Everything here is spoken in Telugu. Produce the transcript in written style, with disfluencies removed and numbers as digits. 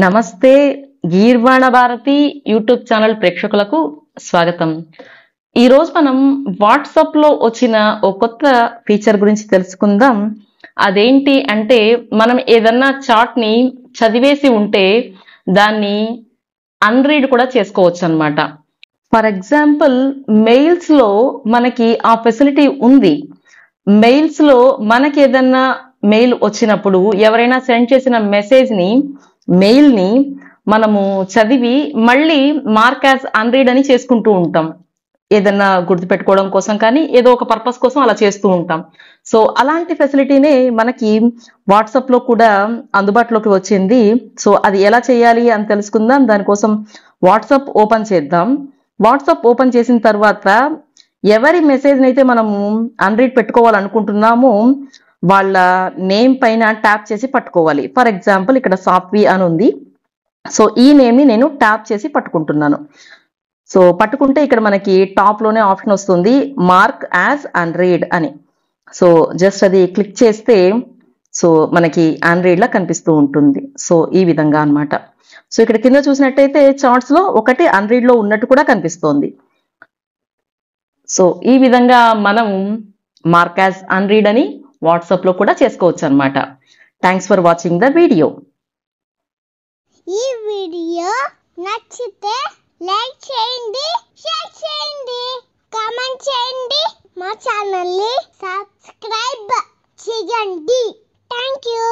నమస్తే గీర్వాణ భారతి యూట్యూబ్ ఛానల్ ప్రేక్షకులకు స్వాగతం. ఈ రోజు మనం వాట్సాప్ లో వచ్చిన ఓ కొత్త ఫీచర్ గురించి తెలుసుకుందాం. అదేంటి అంటే మనం ఏదన్నా చాట్ ని చదివేసి ఉంటే దాన్ని అన్రీడ్ కూడా చేసుకోవచ్చు అన్నమాట. ఫర్ ఎగ్జాంపుల్ మెయిల్స్ లో మనకి ఆ ఫెసిలిటీ ఉంది. మెయిల్స్ లో మనకి ఏదన్నా మెయిల్ వచ్చినప్పుడు ఎవరైనా సెండ్ చేసిన మెయిల్ ని మనము చదివి మళ్ళీ మార్క్ యాజ్ అన్రీడ్ అని చేసుకుంటూ ఉంటాం. ఏదన్నా గుర్తుపెట్టుకోవడం కోసం కానీ ఏదో ఒక పర్పస్ కోసం అలా చేస్తూ ఉంటాం. సో అలాంటి ఫెసిలిటీనే మనకి వాట్సాప్ లో కూడా అందుబాటులోకి వచ్చింది. సో అది ఎలా చేయాలి అని తెలుసుకుందాం. దానికోసం వాట్సాప్ ఓపెన్ చేద్దాం. వాట్సాప్ ఓపెన్ చేసిన తర్వాత ఎవరి మెసేజ్ అయితే మనము అన్రీడ్ పెట్టుకోవాలనుకుంటున్నామో వాళ్ళ నేమ్ పైన ట్యాప్ చేసి పట్టుకోవాలి. ఫర్ ఎగ్జాంపుల్ ఇక్కడ సాత్వి అని ఉంది. సో ఈ నేమ్ ని నేను ట్యాప్ చేసి పట్టుకుంటున్నాను. సో పట్టుకుంటే ఇక్కడ మనకి టాప్ లోనే ఆప్షన్ వస్తుంది మార్క్ యాజ్ అన్రీడ్ అని. సో జస్ట్ అది క్లిక్ చేస్తే సో మనకి అన్రీడ్ లా కనిపిస్తూ ఉంటుంది. సో ఈ విధంగా అన్నమాట. సో ఇక్కడ కింద చూసినట్టయితే చార్ట్స్ లో ఒకటి అన్రీడ్ లో ఉన్నట్టు కూడా కనిపిస్తోంది. సో ఈ విధంగా మనం మార్క్ యాజ్ అన్రీడ్ అని వాట్సాప్ లో కూడా చేసుకోవచ్చు అన్నమాట. Thanks for watching the video. ఈ వీడియో నచ్చితే లైక్ చేయండి, షేర్ చేయండి, కామెంట్ చేయండి, మా ఛానల్ ని సబ్స్క్రైబ్ చేయండి. Thank you.